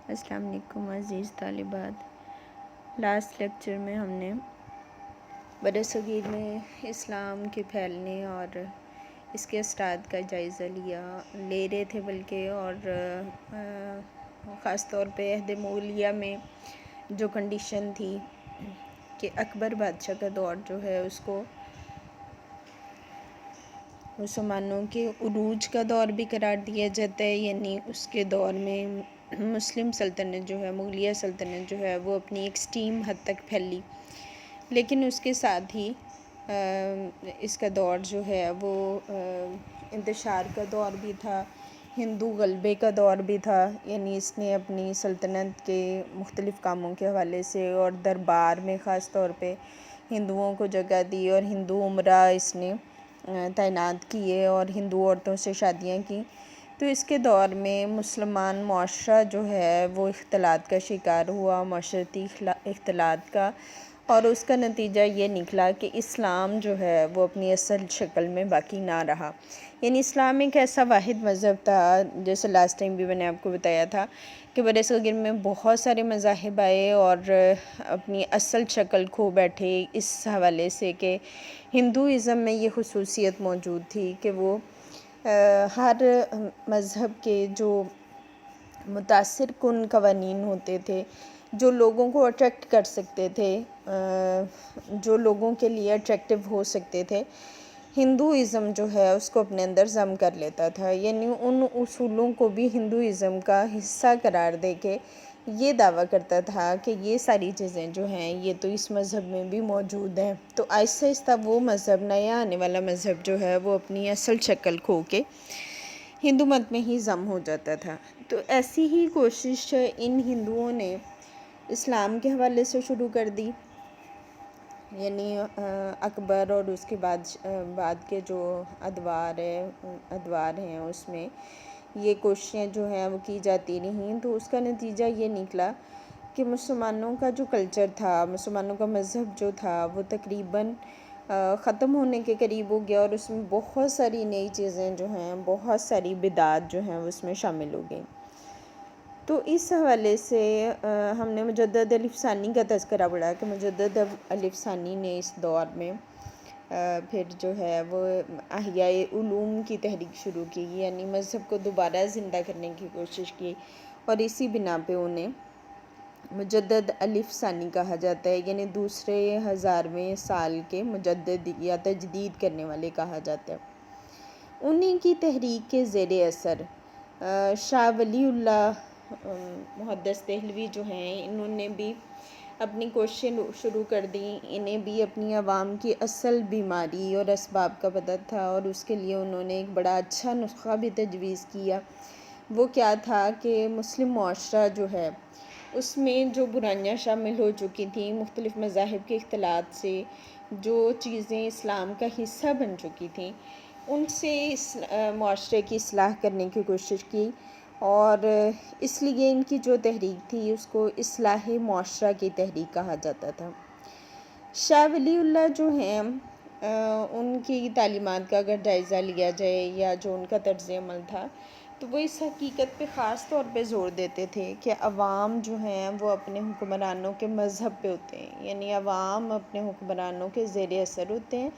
السلام علیکم عزیز طالبات۔ لاسٹ لیکچر میں ہم نے برصغیر میں اسلام کے پھیلنے اور اس کے اثرات کا جائزہ لے رہے تھے بلکہ اور خاص طور پہ عہد مغلیہ میں جو کنڈیشن تھی کہ اکبر بادشاہ کا دور جو ہے اس کو مسلمانوں کے عروج کا دور بھی قرار دیا جاتا ہے، یعنی اس کے دور میں مسلم سلطنت جو ہے، مغلیہ سلطنت جو ہے وہ اپنی ایکسٹریم حد تک پھیلی، لیکن اس کے ساتھ ہی اس کا دور جو ہے وہ انتشار کا دور بھی تھا، ہندو غلبے کا دور بھی تھا، یعنی اس نے اپنی سلطنت کے مختلف کاموں کے حوالے سے اور دربار میں خاص طور پہ ہندوؤں کو جگہ دی اور ہندو امراء اس نے تعینات کیے اور ہندو عورتوں سے شادیاں کی۔ تو اس کے دور میں مسلمان معاشرہ جو ہے وہ اختلاط کا شکار ہوا، معاشرتی اختلاط کا، اور اس کا نتیجہ یہ نکلا کہ اسلام جو ہے وہ اپنی اصل شکل میں باقی نہ رہا۔ یعنی اسلام ایک ایسا واحد مذہب تھا، جیسے لاسٹ ٹائم بھی میں نے آپ کو بتایا تھا کہ برصغیر میں بہت سارے مذاہب آئے اور اپنی اصل شکل کھو بیٹھے، اس حوالے سے کہ ہندوازم میں یہ خصوصیت موجود تھی کہ وہ ہر مذہب کے جو متاثر کن قوانین ہوتے تھے، جو لوگوں کو اٹریکٹ کر سکتے تھے، جو لوگوں کے لیے اٹریکٹیو ہو سکتے تھے، ہندوازم جو ہے اس کو اپنے اندر ضم کر لیتا تھا، یعنی ان اصولوں کو بھی ہندوازم کا حصہ قرار دے کے یہ دعویٰ کرتا تھا کہ یہ ساری چیزیں جو ہیں یہ تو اس مذہب میں بھی موجود ہیں۔ تو آہستہ آہستہ وہ مذہب، نیا آنے والا مذہب جو ہے وہ اپنی اصل شکل کھو کے ہندو مت میں ہی ضم ہو جاتا تھا۔ تو ایسی ہی کوشش ان ہندوؤں نے اسلام کے حوالے سے شروع کر دی، یعنی اکبر اور اس کے بعد کے جو ادوار ہیں اس میں یہ کوششیں جو ہیں وہ کی جاتی رہیں۔ تو اس کا نتیجہ یہ نکلا کہ مسلمانوں کا جو کلچر تھا، مسلمانوں کا مذہب جو تھا وہ تقریباً ختم ہونے کے قریب ہو گیا، اور اس میں بہت ساری نئی چیزیں جو ہیں، بہت ساری بدعات جو ہیں اس میں شامل ہو گئیں۔ تو اس حوالے سے ہم نے مجدد الف ثانی کا تذکرہ پڑھا کہ مجدد الف ثانی نے اس دور میں پھر جو ہے وہ احیاء علوم کی تحریک شروع کی، یعنی مذہب کو دوبارہ زندہ کرنے کی کوشش کی، اور اسی بنا پہ انہیں مجدد الف ثانی کہا جاتا ہے، یعنی دوسرے 1000ویں سال کے مجدد یا تجدید کرنے والے کہا جاتا ہے۔ انہی کی تحریک کے زیر اثر شاہ ولی اللہ محدث دہلوی جو ہیں، انہوں نے بھی اپنی کوششیں شروع کر دیں۔ انہیں بھی اپنی عوام کی اصل بیماری اور اسباب کا پتہ تھا، اور اس کے لیے انہوں نے ایک بڑا اچھا نسخہ بھی تجویز کیا۔ وہ کیا تھا کہ مسلم معاشرہ جو ہے اس میں جو برائیاں شامل ہو چکی تھیں، مختلف مذاہب کے اختلاط سے جو چیزیں اسلام کا حصہ بن چکی تھیں، ان سے اس معاشرے کی اصلاح کرنے کی کوشش کی، اور اس لیے ان کی جو تحریک تھی اس کو اصلاح معاشرہ کی تحریک کہا جاتا تھا۔ شاہ ولی اللہ جو ہیں ان کی تعلیمات کا اگر جائزہ لیا جائے یا جو ان کا طرز عمل تھا، تو وہ اس حقیقت پہ خاص طور پہ زور دیتے تھے کہ عوام جو ہیں وہ اپنے حکمرانوں کے مذہب پہ ہوتے ہیں، یعنی عوام اپنے حکمرانوں کے زیر اثر ہوتے ہیں،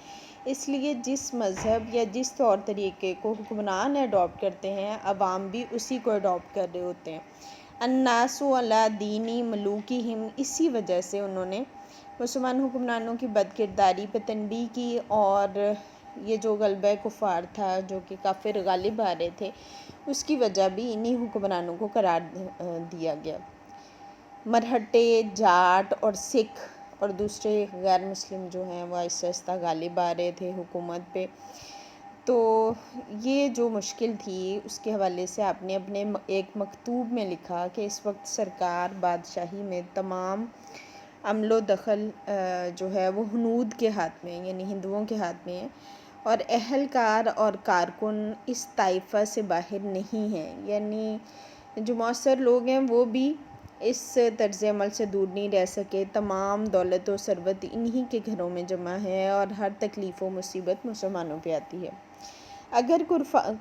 اس لیے جس مذہب یا جس طور طریقے کو حکمران اڈاپٹ کرتے ہیں، عوام بھی اسی کو اڈاپٹ کر رہے ہوتے ہیں۔ الناس علی دین ملوکہم، اسی وجہ سے انہوں نے مسلمان حکمرانوں کی بد کرداری پہ تنبیہ کی، اور یہ جو غلبہ کفار تھا جو کہ کافر غالب آ رہے تھے، اس کی وجہ بھی انہی حکمرانوں کو قرار دیا گیا۔ مرہٹے، جاٹ اور سکھ اور دوسرے غیر مسلم جو ہیں وہ آہستہ آہستہ غالب آ رہے تھے حکومت پہ۔ تو یہ جو مشکل تھی اس کے حوالے سے آپ نے اپنے ایک مکتوب میں لکھا کہ اس وقت سرکار بادشاہی میں تمام عمل و دخل جو ہے وہ ہنود کے ہاتھ میں، یعنی ہندوؤں کے ہاتھ میں ہے، اور اہلکار اور کارکن اس طائفہ سے باہر نہیں ہیں، یعنی جو مؤثر لوگ ہیں وہ بھی اس طرز عمل سے دور نہیں رہ سکے۔ تمام دولت و ثروت انہی کے گھروں میں جمع ہے، اور ہر تکلیف و مصیبت مسلمانوں پہ آتی ہے۔ اگر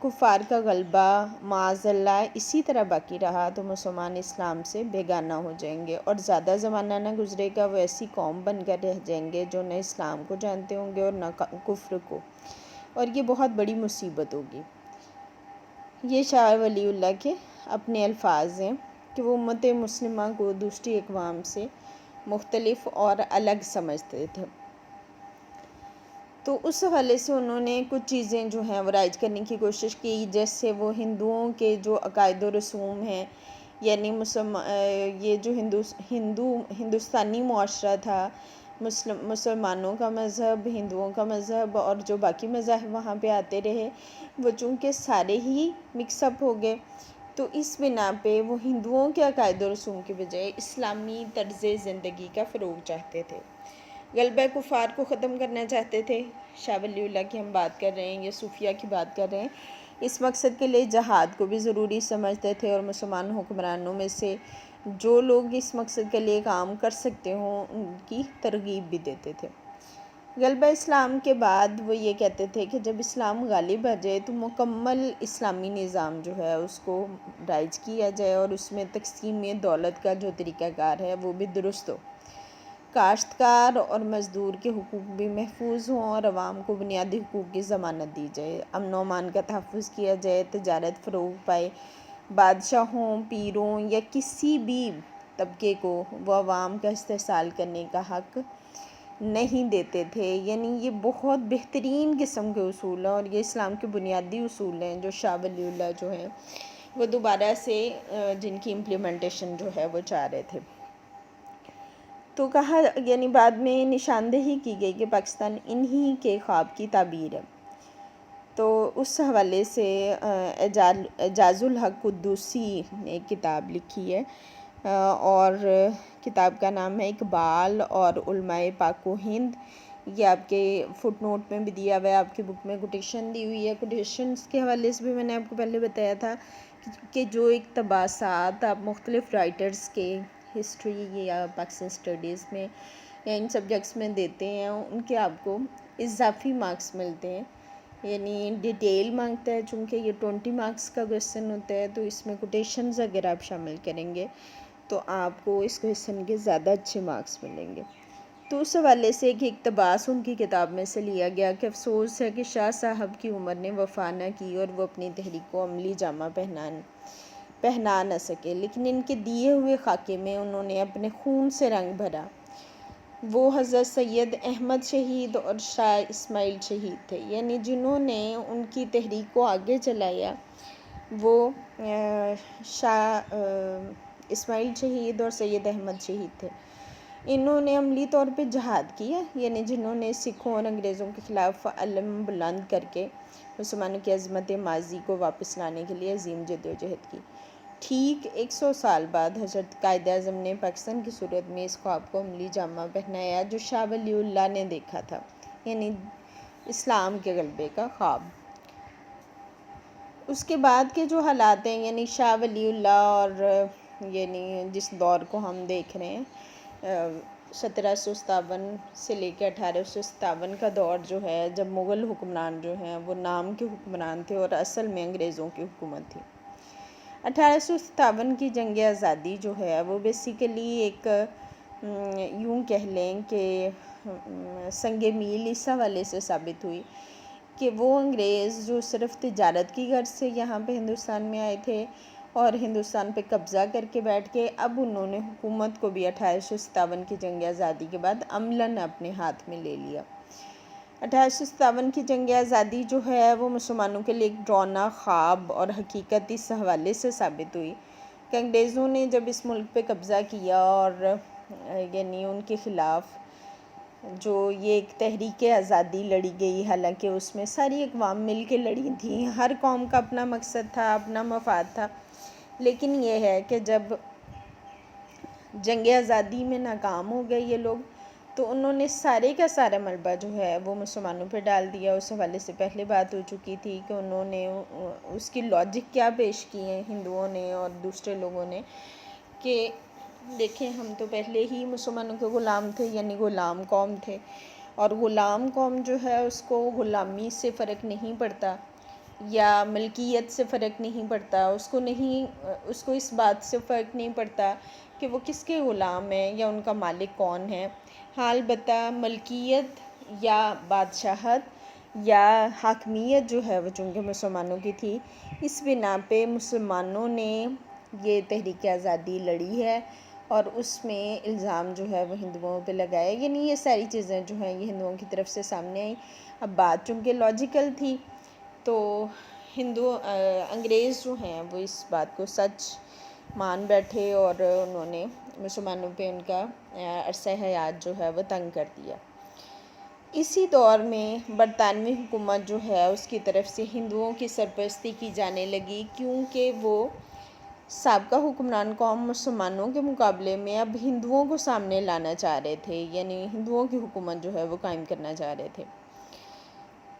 کفار کا غلبہ معاذ اللہ اسی طرح باقی رہا تو مسلمان اسلام سے بیگانہ ہو جائیں گے، اور زیادہ زمانہ نہ گزرے گا وہ ایسی قوم بن کر رہ جائیں گے جو نہ اسلام کو جانتے ہوں گے اور نہ کفر کو، اور یہ بہت بڑی مصیبت ہوگی۔ یہ شاہ ولی اللہ کے اپنے الفاظ ہیں کہ وہ امت مسلمہ کو دوسری اقوام سے مختلف اور الگ سمجھتے تھے۔ تو اس حوالے سے انہوں نے کچھ چیزیں جو ہیں وہ رائج کرنے کی کوشش کی، جیسے وہ ہندوؤں کے جو عقائد و رسوم ہیں، یعنی یہ جو ہندوستانی معاشرہ تھا، مسلمانوں کا مذہب، ہندوؤں کا مذہب اور جو باقی مذاہب وہاں پہ آتے رہے، وہ چونکہ سارے ہی مکس اپ ہو گئے، تو اس بنا پہ وہ ہندوؤں کے عقائد و رسوم کے بجائے اسلامی طرز زندگی کا فروغ چاہتے تھے، غلبہ کفار کو ختم کرنا چاہتے تھے۔ شاہ ولی اللہ کی ہم بات کر رہے ہیں یا صوفیہ کی بات کر رہے ہیں، اس مقصد کے لیے جہاد کو بھی ضروری سمجھتے تھے، اور مسلمان حکمرانوں میں سے جو لوگ اس مقصد کے لیے کام کر سکتے ہوں ان کی ترغیب بھی دیتے تھے۔ غلبہ اسلام کے بعد وہ یہ کہتے تھے کہ جب اسلام غالب آ جائے تو مکمل اسلامی نظام جو ہے اس کو رائج کیا جائے، اور اس میں تقسیم دولت کا جو طریقہ کار ہے وہ بھی درست ہو، کاشتکار اور مزدور کے حقوق بھی محفوظ ہوں، اور عوام کو بنیادی حقوق کی ضمانت دی جائے، امن و امان کا تحفظ کیا جائے، تجارت فروغ پائے، بادشاہوں، پیروں یا کسی بھی طبقے کو وہ عوام کا استحصال کرنے کا حق نہیں دیتے تھے۔ یعنی یہ بہت بہترین قسم کے اصول ہیں، اور یہ اسلام کے بنیادی اصول ہیں جو شاہ ولی اللہ جو ہیں وہ دوبارہ سے جن کی امپلیمنٹیشن جو ہے وہ چاہ رہے تھے۔ تو کہا، یعنی بعد میں نشاندہی کی گئی کہ پاکستان انہی کے خواب کی تعبیر ہے۔ تو اس حوالے سے اعجاز الحق قدوسی نے ایک کتاب لکھی ہے، اور کتاب کا نام ہے اقبال اور علماء پاک و ہند۔ یہ آپ کے فٹ نوٹ میں بھی دیا ہوا ہے، آپ کی بک میں کوٹیشن دی ہوئی ہے۔ کوٹیشنز کے حوالے سے بھی میں نے آپ کو پہلے بتایا تھا کہ جو اقتباسات آپ مختلف رائٹرز کے ہسٹری یا پاکستان اسٹڈیز میں یا ان سبجیکٹس میں دیتے ہیں، ان کے آپ کو اضافی مارکس ملتے ہیں، یعنی ڈیٹیل مانگتا ہے، چونکہ یہ 20 مارکس کا کویسچن ہوتا ہے، تو اس میں کوٹیشنز اگر آپ شامل کریں گے تو آپ کو اس کویسچن کے زیادہ اچھے مارکس ملیں گے۔ تو اس حوالے سے ایک اقتباس ان کی کتاب میں سے لیا گیا کہ افسوس ہے کہ شاہ صاحب کی عمر نے وفا نہ کی اور وہ اپنی تحریک کو عملی جامہ پہنا نہ سکے، لیکن ان کے دیے ہوئے خاکے میں انہوں نے اپنے خون سے رنگ بھرا۔ وہ حضرت سید احمد شہید اور شاہ اسماعیل شہید تھے، یعنی جنہوں نے ان کی تحریک کو آگے چلایا وہ شاہ اسماعیل شہید اور سید احمد شہید تھے۔ انہوں نے عملی طور پہ جہاد کیا، یعنی جنہوں نے سکھوں اور انگریزوں کے خلاف علم بلند کر کے مسلمانوں کی عظمت ماضی کو واپس لانے کے لیے عظیم جدوجہد کی۔ ٹھیک 100 سال بعد حضرت قائد اعظم نے پاکستان کی صورت میں اس خواب کو عملی جامہ پہنایا جو شاہ ولی اللہ نے دیکھا تھا، یعنی اسلام کے غلبے کا خواب۔ اس کے بعد کے جو حالات ہیں، یعنی شاہ ولی اللہ اور یعنی جس دور کو ہم دیکھ رہے ہیں 1757 سے لے کے 1857 کا دور جو ہے، جب مغل حکمران جو ہیں وہ نام کے حکمران تھے اور اصل میں انگریزوں کی حکومت تھی۔ 1857 کی جنگ آزادی جو ہے وہ بیسیکلی ایک یوں کہہ لیں کہ سنگ میل اس حوالے سے ثابت ہوئی کہ وہ انگریز جو صرف تجارت کی غرض سے یہاں پہ ہندوستان میں آئے تھے اور ہندوستان پہ قبضہ کر کے بیٹھ کے، اب انہوں نے حکومت کو بھی 1857 کی جنگ آزادی کے بعد عملاً اپنے ہاتھ میں لے لیا۔ 1857 کی جنگ آزادی جو ہے وہ مسلمانوں کے لیے ایک ڈراؤنا خواب اور حقیقت اس حوالے سے ثابت ہوئی کہ انگریزوں نے جب اس ملک پہ قبضہ کیا اور یعنی ان کے خلاف جو یہ ایک تحریک آزادی لڑی گئی، حالانکہ اس میں ساری اقوام مل کے لڑی تھیں، ہر قوم کا اپنا مقصد تھا، اپنا مفاد تھا، لیکن یہ ہے کہ جب جنگ آزادی میں ناکام ہو گئے یہ لوگ، تو انہوں نے سارے کا سارا ملبہ جو ہے وہ مسلمانوں پہ ڈال دیا۔ اس حوالے سے پہلے بات ہو چکی تھی کہ انہوں نے اس کی لاجک کیا پیش کی ہیں ہندوؤں نے اور دوسرے لوگوں نے، کہ دیکھیں ہم تو پہلے ہی مسلمانوں کے غلام تھے، یعنی غلام قوم تھے، اور غلام قوم جو ہے اس کو غلامی سے فرق نہیں پڑتا، یا ملکیت سے فرق نہیں پڑتا، اس کو اس بات سے فرق نہیں پڑتا کہ وہ کس کے غلام ہیں یا ان کا مالک کون ہے. ہاں البتہ ملکیت یا بادشاہت یا حاکمیت جو ہے وہ چونکہ مسلمانوں کی تھی، اس بنا پہ مسلمانوں نے یہ تحریک آزادی لڑی ہے اور اس میں الزام جو ہے وہ ہندوؤں پہ لگایا. یعنی یہ ساری چیزیں جو ہیں یہ ہندوؤں کی طرف سے سامنے آئیں. اب بات چونکہ لاجیکل تھی تو انگریز جو ہیں وہ اس بات کو سچ مان بیٹھے اور انہوں نے مسلمانوں پہ ان کا عرصہ حیات جو ہے وہ تنگ کر دیا. اسی دور میں برطانوی حکومت جو ہے اس کی طرف سے ہندوؤں کی سرپرستی کی جانے لگی، کیونکہ وہ سابقہ حکمران قوم مسلمانوں کے مقابلے میں اب ہندوؤں کو سامنے لانا چاہ رہے تھے، یعنی ہندوؤں کی حکومت جو ہے وہ قائم کرنا چاہ رہے تھے.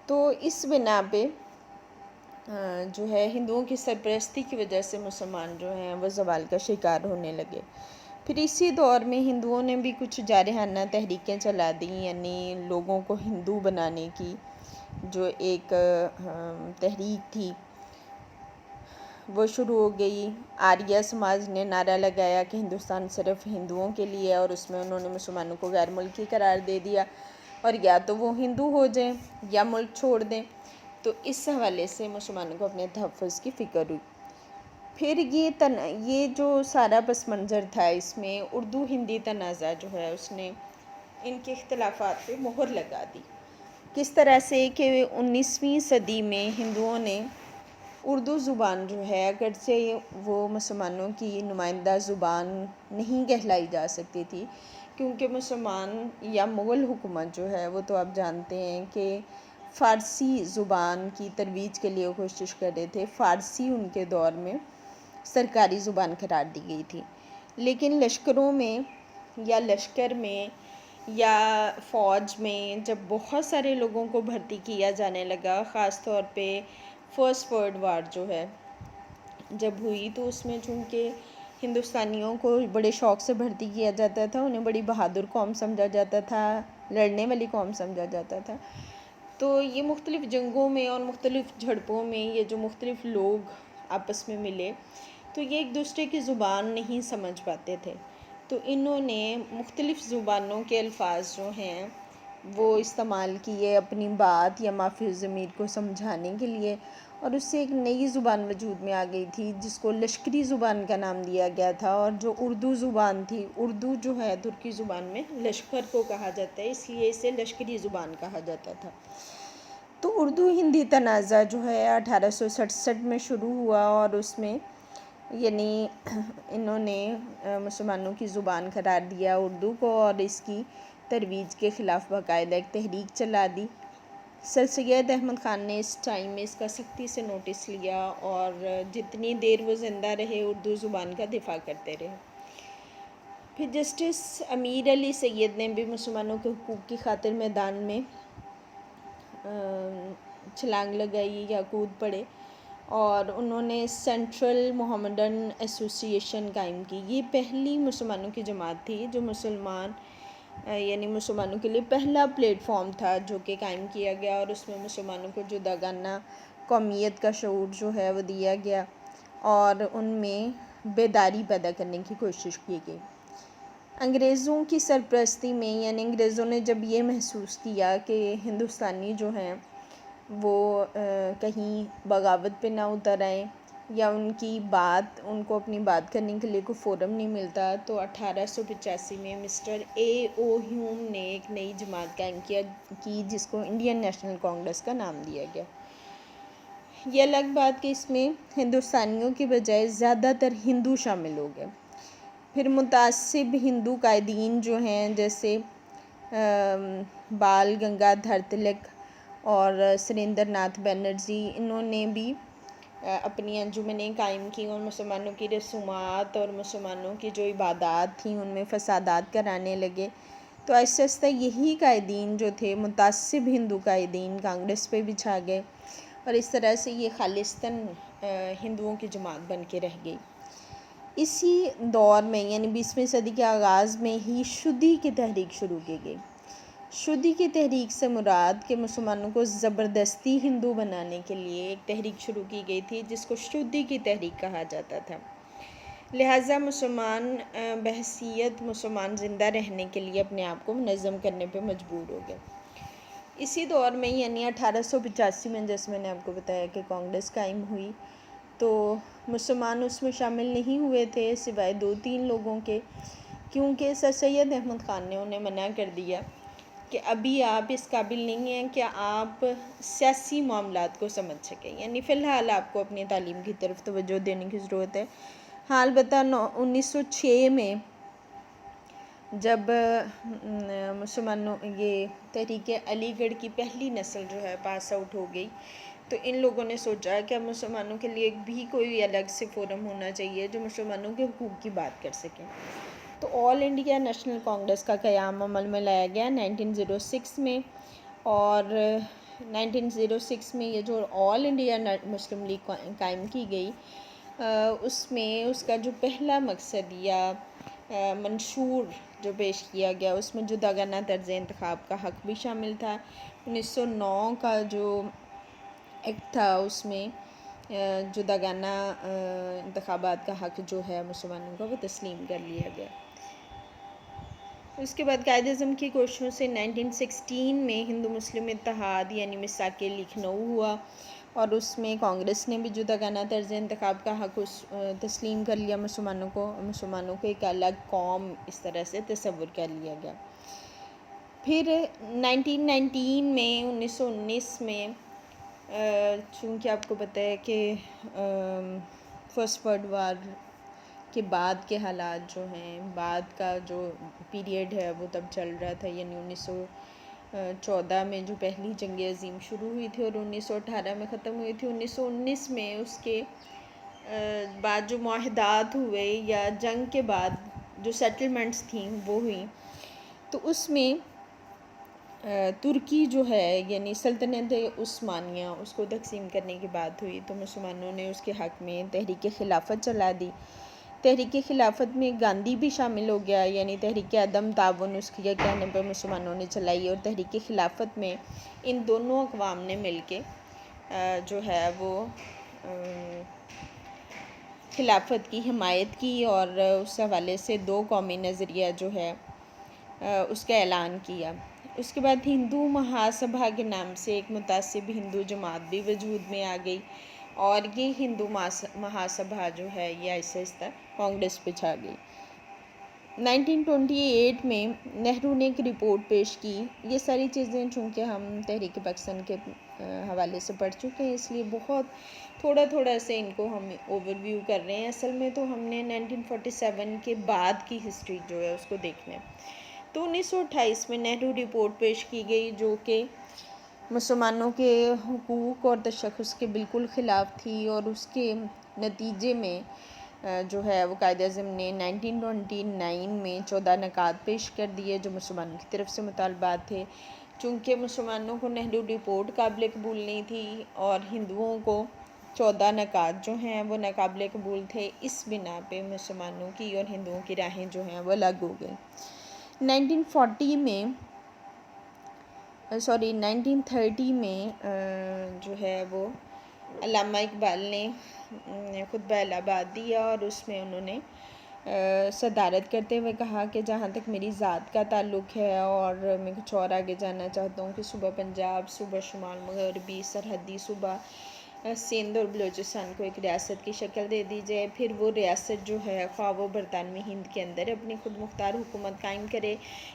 تو اس بنا پہ جو ہے ہندوؤں کی سرپرستی کی وجہ سے مسلمان جو ہیں وہ زوال کا شکار ہونے لگے. پھر اسی دور میں ہندوؤں نے بھی کچھ جارحانہ تحریکیں چلا دیں، یعنی لوگوں کو ہندو بنانے کی جو ایک تحریک تھی وہ شروع ہو گئی. آریہ سماج نے نعرہ لگایا کہ ہندوستان صرف ہندوؤں کے لیے ہے، اور اس میں انہوں نے مسلمانوں کو غیر ملکی قرار دے دیا اور یا تو وہ ہندو ہو جائیں یا ملک چھوڑ دیں. تو اس حوالے سے مسلمانوں کو اپنے تحفظ کی فکر ہوئی. پھر یہ جو سارا پس منظر تھا، اس میں اردو ہندی تنازع جو ہے اس نے ان کے اختلافات پہ مہر لگا دی. کس طرح سے کہ 19ویں صدی میں ہندوؤں نے اردو زبان جو ہے اگرچہ وہ مسلمانوں کی نمائندہ زبان نہیں کہلائی جا سکتی تھی، کیونکہ مسلمان یا مغل حکومت جو ہے وہ تو آپ جانتے ہیں کہ فارسی زبان کی ترویج کے لیے کوشش کر رہے تھے. فارسی ان کے دور میں سرکاری زبان قرار دی گئی تھی، لیکن لشکروں میں یا لشکر میں یا فوج میں جب بہت سارے لوگوں کو بھرتی کیا جانے لگا، خاص طور پہ فرسٹ ورلڈ وار جو ہے جب ہوئی، تو اس میں چونکہ ہندوستانیوں کو بڑے شوق سے بھرتی کیا جاتا تھا، انہیں بڑی بہادر قوم سمجھا جاتا تھا، لڑنے والی قوم سمجھا جاتا تھا. تو یہ مختلف جنگوں میں اور مختلف جھڑپوں میں یہ جو مختلف لوگ آپس میں ملے تو یہ ایک دوسرے کی زبان نہیں سمجھ پاتے تھے، تو انہوں نے مختلف زبانوں کے الفاظ جو ہیں وہ استعمال کیے اپنی بات یا مافی الضمیر کو سمجھانے کے لیے، اور اس سے ایک نئی زبان وجود میں آ گئی تھی جس کو لشکری زبان کا نام دیا گیا تھا. اور جو اردو زبان تھی، اردو جو ہے ترکی زبان میں لشکر کو کہا جاتا ہے، اس لیے اسے لشکری زبان کہا جاتا تھا. تو اردو ہندی تنازع جو ہے 1867 میں شروع ہوا، اور اس میں یعنی انہوں نے مسلمانوں کی زبان قرار دیا اردو کو، اور اس کی ترویج کے خلاف باقاعدہ ایک تحریک چلا دی. سر سید احمد خان نے اس ٹائم میں اس کا سختی سے نوٹس لیا اور جتنی دیر وہ زندہ رہے اردو زبان کا دفاع کرتے رہے. پھر جسٹس امیر علی سید نے بھی مسلمانوں کے حقوق کی خاطر میدان میں چھلانگ لگائی یا کود پڑے، اور انہوں نے سینٹرل محمدن ایسوسی ایشن قائم کی. یہ پہلی مسلمانوں کی جماعت تھی جو یعنی مسلمانوں کے لیے پہلا پلیٹ فارم تھا جو کہ قائم کیا گیا، اور اس میں مسلمانوں کو جداگانہ قومیت کا شعور جو ہے وہ دیا گیا اور ان میں بیداری پیدا کرنے کی کوشش کی گئی. انگریزوں کی سرپرستی میں یعنی انگریزوں نے جب یہ محسوس کیا کہ ہندوستانی جو ہیں وہ کہیں بغاوت پہ نہ اتر آئیں یا ان کو اپنی بات کرنے کے لیے کوئی فورم نہیں ملتا، تو 1885 میں مسٹر اے او ہیوم نے ایک نئی جماعت قائم کی جس کو انڈین نیشنل کانگریس کا نام دیا گیا. یہ الگ بات کہ اس میں ہندوستانیوں کی بجائے زیادہ تر ہندو شامل ہو گئے. پھر متعصب ہندو قائدین جو ہیں جیسے بال گنگادھر تلک اور سریندر ناتھ بینرجی، انہوں نے بھی اپنی انجمنیں قائم کی اور مسلمانوں کی رسومات اور مسلمانوں کی جو عبادات تھیں ان میں فسادات کرانے لگے. تو آہستہ آہستہ یہی قائدین جو تھے متعصب ہندو قائدین کانگریس پہ بھی چھا گئے، اور اس طرح سے یہ خالصتاً ہندوؤں کی جماعت بن کے رہ گئی. اسی دور میں یعنی 20ویں صدی کے آغاز میں ہی شدی کی تحریک شروع کی گئی. شدی کی تحریک سے مراد کہ مسلمانوں کو زبردستی ہندو بنانے کے لیے ایک تحریک شروع کی گئی تھی جس کو شدی کی تحریک کہا جاتا تھا۔ لہٰذا مسلمان بحیثیت مسلمان زندہ رہنے کے لیے اپنے آپ کو منظم کرنے پہ مجبور ہو گئے۔ اسی دور میں یعنی 1885 میں، جیسے میں نے آپ کو بتایا کہ کانگریس قائم ہوئی، تو مسلمان اس میں شامل نہیں ہوئے تھے سوائے 2-3 لوگوں کے، کیونکہ سر سید احمد خان نے انہیں منع کر دیا کہ ابھی آپ اس قابل نہیں ہیں کہ آپ سیاسی معاملات کو سمجھ سکیں، یعنی فی الحال آپ کو اپنی تعلیم کی طرف توجہ دینے کی ضرورت ہے۔ ہاں البتہ 1906 میں جب مسلمانوں یہ تحریک علی گڑھ کی پہلی نسل جو ہے پاس آؤٹ ہو گئی، تو ان لوگوں نے سوچا کہ اب مسلمانوں کے لیے بھی کوئی الگ سے فورم ہونا چاہیے جو مسلمانوں کے حقوق کی بات کر سکیں۔ تو آل انڈیا نیشنل کانگریس کا قیام عمل میں لایا گیا 1906 میں، اور 1906 میں یہ جو آل انڈیا مسلم لیگ قائم کی گئی، اس میں اس کا جو پہلا مقصد یا منشور جو پیش کیا گیا، اس میں جداگانہ طرز انتخاب کا حق بھی شامل تھا۔ 1909 کا جو ایکٹ تھا اس میں جداگانہ انتخابات کا حق جو ہے مسلمانوں کا وہ تسلیم کر لیا گیا۔ اس کے بعد قائد اعظم کی کوششوں سے 1916 میں ہندو مسلم اتحاد یعنی میثاق لکھنؤ ہوا، اور اس میں کانگریس نے بھی جداگانہ طرز انتخاب کا حق تسلیم کر لیا مسلمانوں کو ایک الگ قوم اس طرح سے تصور کر لیا گیا۔ پھر 1919 میں چونکہ آپ کو پتہ ہے کہ فرسٹ ورلڈ وار کے بعد کے حالات جو ہیں، بعد کا جو پیریڈ ہے وہ تب چل رہا تھا، یعنی 1914 میں جو پہلی جنگ عظیم شروع ہوئی تھی اور 1918 میں ختم ہوئی تھی۔ 1919 میں اس کے بعد جو معاہدات ہوئے یا جنگ کے بعد جو سیٹلمنٹس تھیں وہ ہوئیں، تو اس میں ترکی جو ہے یعنی سلطنت عثمانیہ اس کو تقسیم کرنے کی بات ہوئی، تو مسلمانوں نے اس کے حق میں تحریک خلافت چلا دی۔ تحریک خلافت میں گاندھی بھی شامل ہو گیا، یعنی تحریک عدم تعاون اس کے کہنے پر مسلمانوں نے چلائی، اور تحریک خلافت میں ان دونوں اقوام نے مل کے جو ہے وہ خلافت کی حمایت کی، اور اس حوالے سے 2 قومی نظریہ جو ہے اس کا اعلان کیا۔ اس کے بعد ہندو مہاسبھا کے نام سے ایک متعصب ہندو جماعت بھی وجود میں آ گئی، اور یہ ہندو مہاسبھا جو ہے یہ آہستہ آہستہ کانگریس پہ چھا گئی۔ 1928 میں نہرو نے ایک رپورٹ پیش کی۔ یہ ساری چیزیں چونکہ ہم تحریک پاکستان کے حوالے سے پڑھ چکے ہیں، اس لیے بہت تھوڑا سے ان کو ہم اوور ویو کر رہے ہیں۔ اصل میں تو ہم نے 1947 کے بعد کی ہسٹری جو ہے اس کو دیکھنا ہے۔ تو 1928 میں نہرو رپورٹ پیش کی گئی جو کہ مسلمانوں کے حقوق اور تشخص کے بالکل خلاف تھی، اور اس کے نتیجے میں جو ہے وہ قائد اعظم نے 1929 میں 14 نکات پیش کر دیے جو مسلمانوں کی طرف سے مطالبات تھے۔ چونکہ مسلمانوں کو نہرو رپورٹ قابل قبول نہیں تھی اور ہندوؤں کو 14 نکات جو ہیں وہ ناقابل قبول تھے، اس بنا پہ مسلمانوں کی اور ہندوؤں کی راہیں جو ہیں وہ الگ ہو گئیں۔ 1930 میں جو ہے وہ علامہ اقبال نے خطبہ الہ آباد دیا، اور اس میں انہوں نے صدارت کرتے ہوئے کہا کہ جہاں تک میری ذات کا تعلق ہے اور میں کچھ اور آگے جاننا چاہتا ہوں کہ صوبہ پنجاب، صوبہ شمال مغربی سرحدی صوبہ سندھ اور بلوچستان کو ایک ریاست کی شکل دے دی جائے، پھر وہ ریاست جو ہے خواہ وہ برطانوی ہند کے اندر اپنی خود مختار حکومت قائم کرے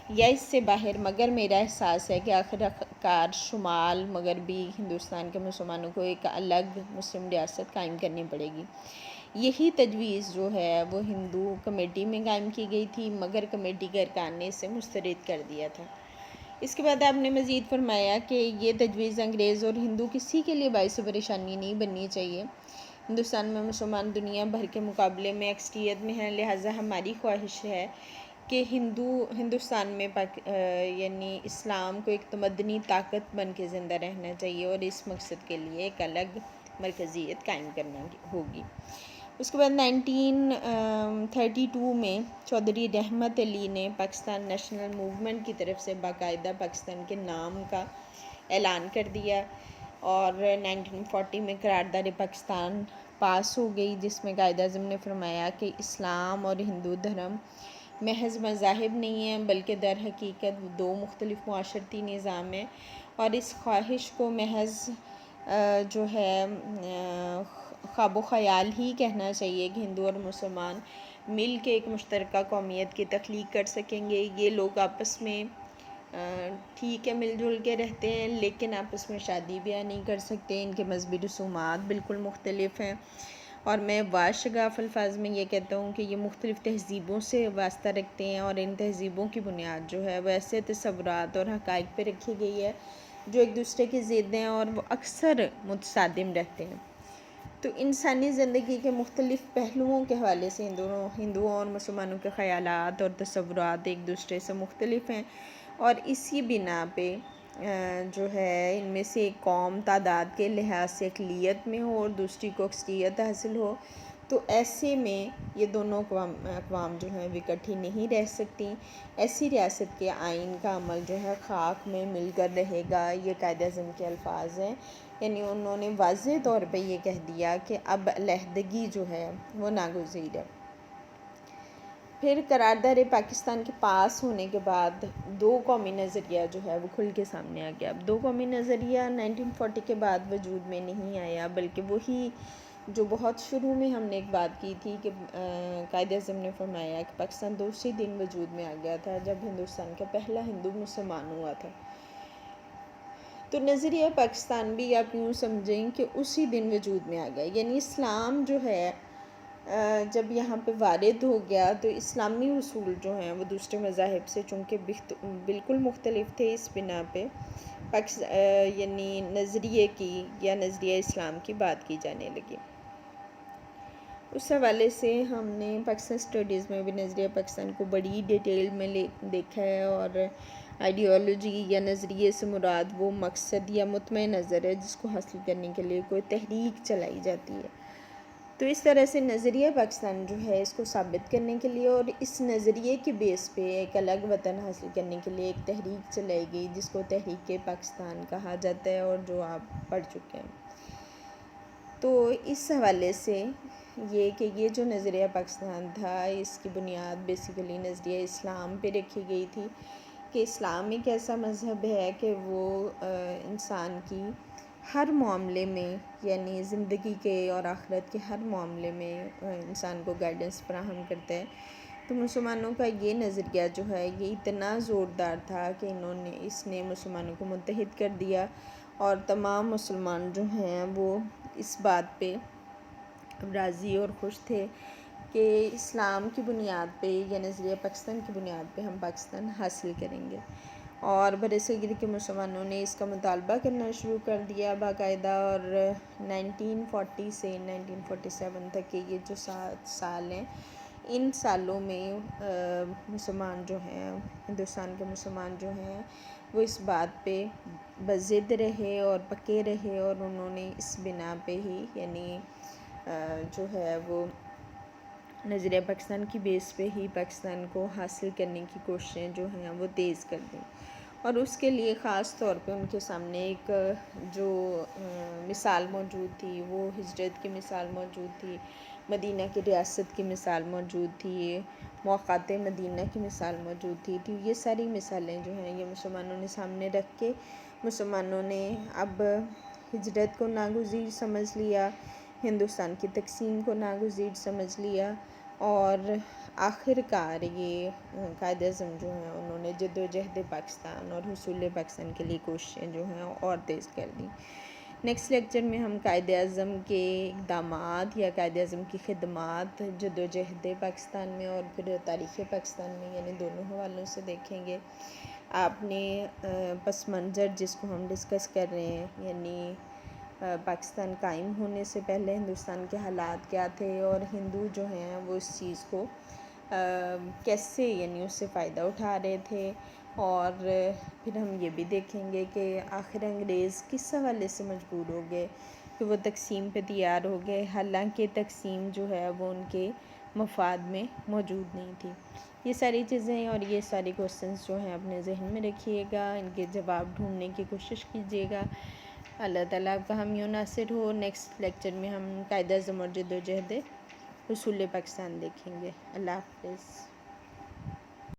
یا اس سے باہر، مگر میرا احساس ہے کہ آخر کار شمال مغربی ہندوستان کے مسلمانوں کو ایک الگ مسلم ریاست قائم کرنی پڑے گی۔ یہی تجویز جو ہے وہ ہندو کمیٹی میں قائم کی گئی تھی، مگر کمیٹی کے ارکان نے اسے مسترد کر دیا تھا۔ اس کے بعد آپ نے مزید فرمایا کہ یہ تجویز انگریز اور ہندو کسی کے لیے باعث پریشانی نہیں بننی چاہیے۔ ہندوستان میں مسلمان دنیا بھر کے مقابلے میں اکثریت میں ہیں، لہٰذا ہماری خواہش ہے کہ ہندوستان میں یعنی اسلام کو ایک تمدنی طاقت بن کے زندہ رہنا چاہیے، اور اس مقصد کے لیے ایک الگ مرکزیت قائم کرنا ہوگی۔ اس کے بعد 1932 میں چودھری رحمت علی نے پاکستان نیشنل موومنٹ کی طرف سے باقاعدہ پاکستان کے نام کا اعلان کر دیا، اور 1940 میں قرارداد پاکستان پاس ہو گئی، جس میں قائد اعظم نے فرمایا کہ اسلام اور ہندو دھرم محض مذاہب نہیں ہیں، بلکہ در حقیقت دو مختلف معاشرتی نظام ہیں، اور اس خواہش کو محض جو ہے خواب و خیال ہی کہنا چاہیے کہ ہندو اور مسلمان مل کے ایک مشترکہ قومیت کی تخلیق کر سکیں گے۔ یہ لوگ آپس میں ٹھیک ہے مل جل کے رہتے ہیں، لیکن آپس میں شادی بیاہ نہیں کر سکتے، ان کے مذہبی رسومات بالکل مختلف ہیں، اور میں واشگاف الفاظ میں یہ کہتا ہوں کہ یہ مختلف تہذیبوں سے واسطہ رکھتے ہیں، اور ان تہذیبوں کی بنیاد جو ہے وہ ایسے تصورات اور حقائق پہ رکھی گئی ہے جو ایک دوسرے کی ضد ہیں، اور وہ اکثر متصادم رہتے ہیں۔ تو انسانی زندگی کے مختلف پہلوؤں کے حوالے سے ہندوؤں اور مسلمانوں کے خیالات اور تصورات ایک دوسرے سے مختلف ہیں، اور اسی بنا پہ جو ہے ان میں سے ایک قوم تعداد کے لحاظ سے اقلیت میں ہو اور دوسری کو اکثریت حاصل ہو، تو ایسے میں یہ دونوں اقوام جو ہیں وہ اکٹھی نہیں رہ سکتی۔ ایسی ریاست کے آئین کا عمل جو ہے خاک میں مل کر رہے گا، یہ قائد اعظم کے الفاظ ہیں، یعنی انہوں نے واضح طور پہ یہ کہہ دیا کہ اب علیحدگی جو ہے وہ ناگزیر ہے۔ پھر قرارداد پاکستان کے پاس ہونے کے بعد دو قومی نظریہ جو ہے وہ کھل کے سامنے آ گیا۔ اب دو قومی نظریہ 1940 کے بعد وجود میں نہیں آیا، بلکہ وہی جو بہت شروع میں ہم نے ایک بات کی تھی کہ قائد اعظم نے فرمایا کہ پاکستان دوسری دن وجود میں آ گیا تھا جب ہندوستان کا پہلا ہندو مسلمان ہوا تھا۔ تو نظریہ پاکستان بھی آپ یوں سمجھیں کہ اسی دن وجود میں آ گیا، یعنی اسلام جو ہے جب یہاں پہ وارد ہو گیا تو اسلامی اصول جو ہیں وہ دوسرے مذاہب سے چونکہ بالکل مختلف تھے، اس بنا پہ یعنی نظریے کی یا نظریہ اسلام کی بات کی جانے لگی۔ اس حوالے سے ہم نے پاکستان اسٹڈیز میں بھی نظریہ پاکستان کو بڑی ڈیٹیل میں دیکھا ہے، اور آئیڈیالوجی یا نظریے سے مراد وہ مقصد یا مطمع نظر ہے جس کو حاصل کرنے کے لیے کوئی تحریک چلائی جاتی ہے۔ تو اس طرح سے نظریہ پاکستان جو ہے اس کو ثابت کرنے کے لیے اور اس نظریے کے بیس پہ ایک الگ وطن حاصل کرنے کے لیے ایک تحریک چلائی گئی جس کو تحریک پاکستان کہا جاتا ہے، اور جو آپ پڑھ چکے ہیں۔ تو اس حوالے سے یہ کہ یہ جو نظریہ پاکستان تھا اس کی بنیاد بیسیکلی نظریہ اسلام پہ رکھی گئی تھی کہ اسلام ایک ایسا مذہب ہے کہ وہ انسان کی ہر معاملے میں، یعنی زندگی کے اور آخرت کے ہر معاملے میں انسان کو گائیڈنس فراہم کرتا ہے۔ تو مسلمانوں کا یہ نظریہ جو ہے یہ اتنا زوردار تھا کہ اس نے مسلمانوں کو متحد کر دیا، اور تمام مسلمان جو ہیں وہ اس بات پہ راضی اور خوش تھے کہ اسلام کی بنیاد پہ یا نظریہ پاکستان کی بنیاد پہ ہم پاکستان حاصل کریں گے، اور برصغیر کے مسلمانوں نے اس کا مطالبہ کرنا شروع کر دیا باقاعدہ، اور 1940 سے 1947 تک کے یہ جو 7 سال ہیں ان سالوں میں مسلمان جو ہیں، ہندوستان کے مسلمان جو ہیں وہ اس بات پہ بضد رہے اور پکے رہے، اور انہوں نے اس بنا پہ ہی یعنی جو ہے وہ نظریہ پاکستان کی بیس پہ ہی پاکستان کو حاصل کرنے کی کوششیں جو ہیں وہ تیز کر دیں، اور اس کے لیے خاص طور پہ ان کے سامنے ایک جو مثال موجود تھی وہ ہجرت کی مثال موجود تھی، مدینہ کی ریاست کی مثال موجود تھی، موقعات مدینہ کی مثال موجود تھی۔ تو یہ ساری مثالیں جو ہیں یہ مسلمانوں نے سامنے رکھ کے مسلمانوں نے اب ہجرت کو ناگزیر سمجھ لیا، ہندوستان کی تقسیم کو ناگزیر سمجھ لیا، اور آخر کار یہ قائد اعظم جو ہیں انہوں نے جد و جہد پاکستان اور حصول پاکستان کے لیے کوششیں جو ہیں اور تیز کر دیں۔ نیکسٹ لیکچر میں ہم قائد اعظم کے اقدامات یا قائد اعظم کی خدمات جد و جہد پاکستان میں اور پھر تاریخ پاکستان میں یعنی دونوں حوالوں سے دیکھیں گے۔ آپ نے پس منظر جس کو ہم ڈسکس کر رہے ہیں، یعنی پاکستان قائم ہونے سے پہلے ہندوستان کے حالات کیا تھے اور ہندو جو ہیں وہ اس چیز کو کیسے یعنی اس سے فائدہ اٹھا رہے تھے، اور پھر ہم یہ بھی دیکھیں گے کہ آخر انگریز کس حوالے سے مجبور ہو گئے کہ وہ تقسیم پہ تیار ہو گئے، حالانکہ تقسیم جو ہے وہ ان کے مفاد میں موجود نہیں تھی۔ یہ ساری چیزیں اور یہ سارے کوسچنس جو ہیں اپنے ذہن میں رکھیے گا، ان کے جواب ڈھونڈنے کی کوشش کیجیے گا۔ اللہ تعالیٰ آپ کا حامی و ناصر ہو۔ نیکسٹ لیکچر میں ہم قائد اعظم اور جدوجہد اصول پاکستان دیکھیں گے۔ اللہ حافظ۔